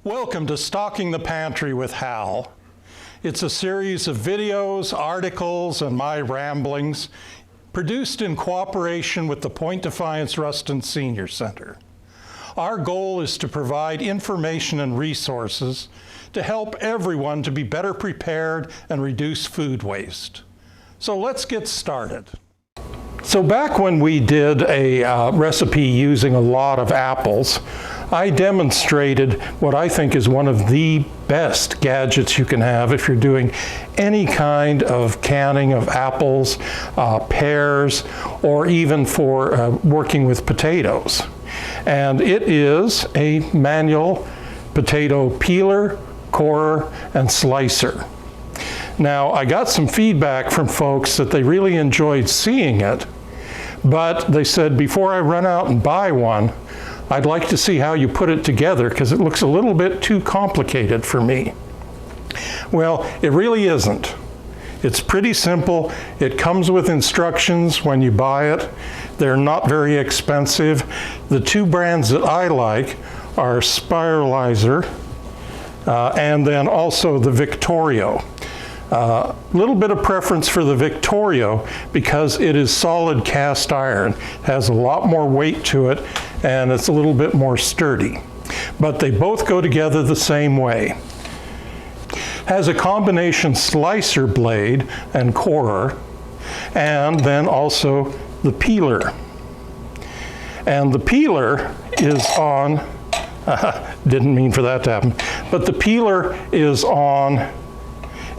Welcome to Stocking the Pantry with Hal. It's a series of videos, articles, and my ramblings produced in cooperation with the Point Defiance Ruston Senior Center. Our goal is to provide information and resources to help everyone to be better prepared and reduce food waste. So let's get started. So back when we did a recipe using a lot of apples, I demonstrated what I think is one of the best gadgets you can have if you're doing any kind of canning of apples, pears, or even for working with potatoes. And it is a manual potato peeler, corer, and slicer. Now, I got some feedback from folks that they really enjoyed seeing it, but they said, before I run out and buy one, I'd like to see how you put it together because it looks a little bit too complicated for me. Well, it really isn't. It's pretty simple. It comes with instructions when you buy it. They're not very expensive. The two brands that I like are Spiralizer and then also the Victorio. Little bit of preference for the Victorio because it is solid cast iron, has a lot more weight to it, and it's a little bit more sturdy. But they both go together the same way. Has a combination slicer blade and corer, and then also the peeler. And the peeler is on, didn't mean for that to happen, but the peeler is on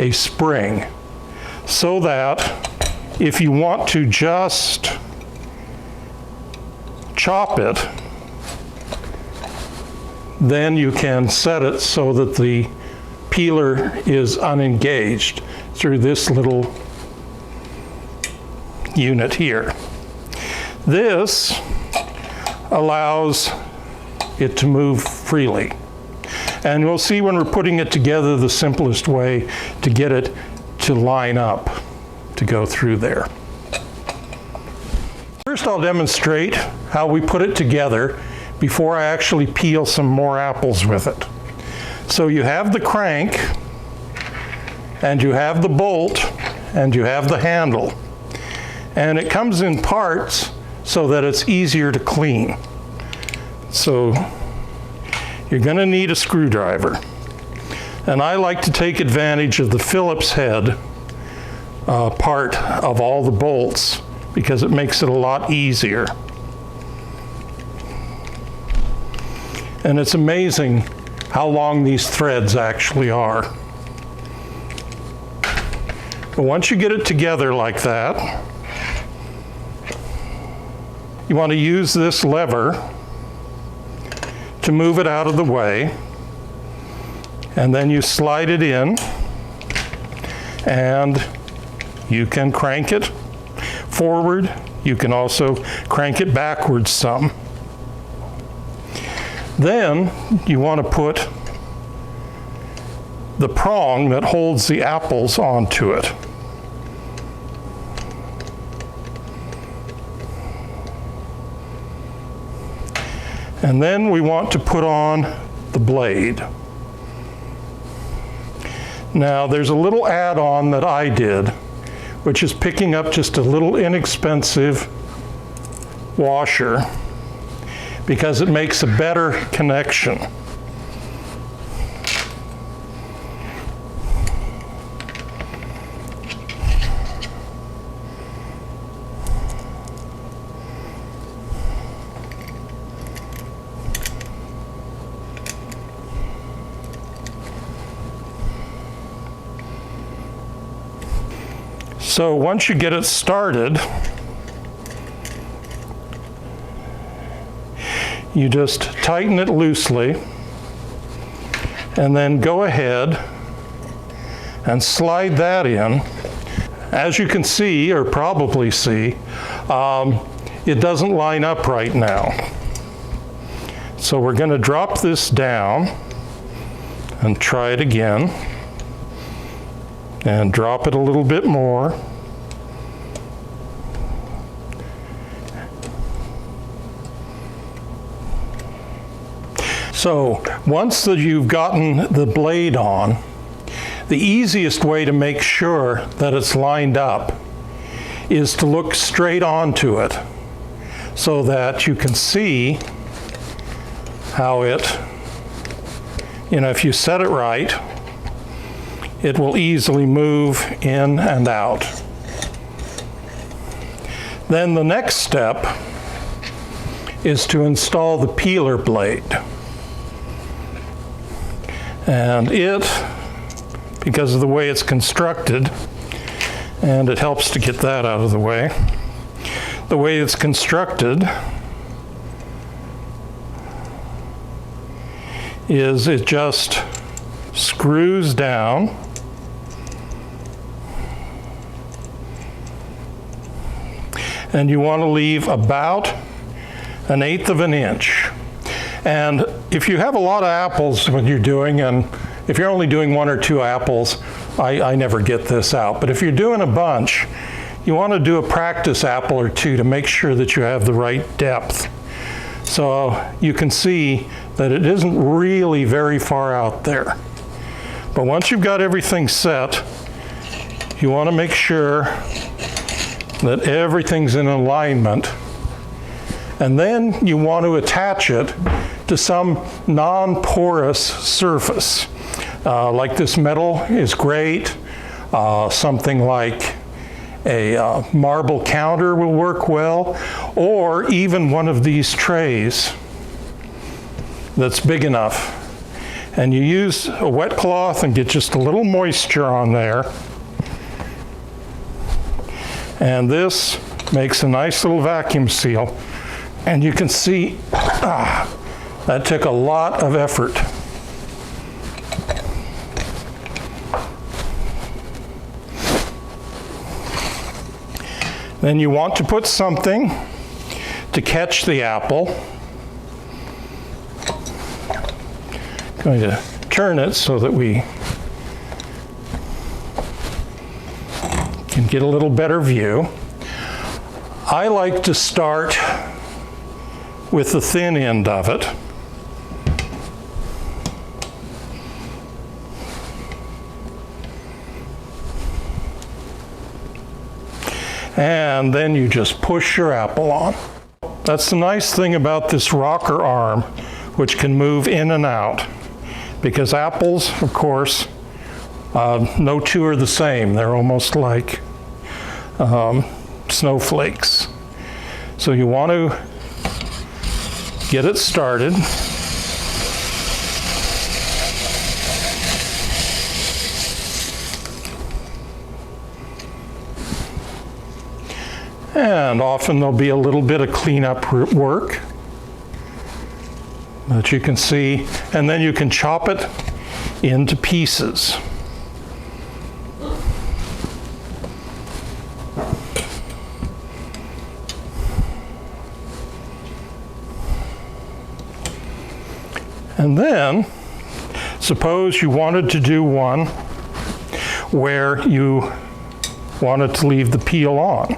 a spring, so that if you want to just chop it, then you can set it so that the peeler is unengaged through this little unit here. This allows it to move freely. And we'll see when we're putting it together the simplest way to get it to line up to go through there. First, I'll demonstrate how we put it together before I actually peel some more apples with it. So you have the crank, and you have the bolt, and you have the handle. And it comes in parts so that it's easier to clean. So you're going to need a screwdriver. And I like to take advantage of the Phillips head part of all the bolts because it makes it a lot easier. And it's amazing how long these threads actually are. But once you get it together like that, you want to use this lever to move it out of the way, and then you slide it in, and you can crank it forward. You can also crank it backwards some. Then you want to put the prong that holds the apples onto it. And then we want to put on the blade. Now there's a little add-on that I did, which is picking up just a little inexpensive washer because it makes a better connection. So once you get it started, you just tighten it loosely and then go ahead and slide that in. As you can see, or probably see, it doesn't line up right now. So we're going to drop this down and try it again. And drop it a little bit more. So once that you've gotten the blade on, the easiest way to make sure that it's lined up is to look straight onto it so that you can see how it, if you set it right, it will easily move in and out. Then the next step is to install the peeler blade. And it, because of the way it's constructed, and it helps to get that out of the way it's constructed is it just screws down and you want to leave about 1/8 of an inch. And if you have a lot of apples when you're doing, and if you're only doing 1 or 2 apples, I never get this out. But if you're doing a bunch, you want to do a practice apple or 2 to make sure that you have the right depth. So you can see that it isn't really very far out there. But once you've got everything set, you want to make sure that everything's in alignment. And then you want to attach it to some non-porous surface. Like this metal is great. Something like a marble counter will work well, or even one of these trays that's big enough. And you use a wet cloth and get just a little moisture on there. And this makes a nice little vacuum seal. And you can see, that took a lot of effort. Then you want to put something to catch the apple. I'm going to turn it so that we can get a little better view. I like to start with the thin end of it. And then you just push your apple on. That's the nice thing about this rocker arm, which can move in and out. Because apples, of course, no two are the same. They're almost like snowflakes. So you want to get it started. And often there'll be a little bit of cleanup work that you can see, and then you can chop it into pieces. And then, suppose you wanted to do one where you wanted to leave the peel on.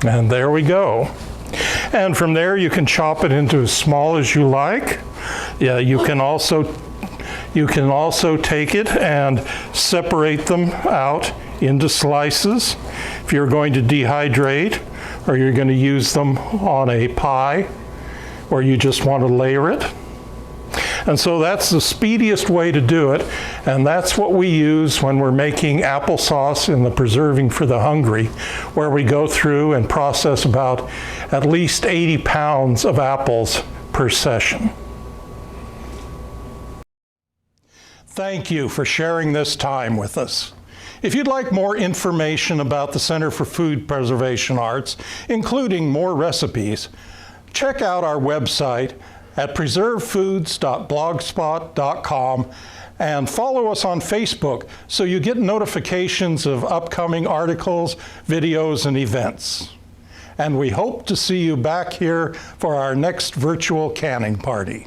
And there we go. And from there you can chop it into as small as you like. Yeah, you can also take it and separate them out into slices if you're going to dehydrate, or you're going to use them on a pie, or you just want to layer it. And so that's the speediest way to do it, and that's what we use when we're making applesauce in the Preserving for the Hungry, where we go through and process about at least 80 pounds of apples per session. Thank you for sharing this time with us. If you'd like more information about the Center for Food Preservation Arts, including more recipes, check out our website at preservedfoods.blogspot.com and follow us on Facebook so you get notifications of upcoming articles, videos, and events. and we hope to see you back here for our next virtual canning party.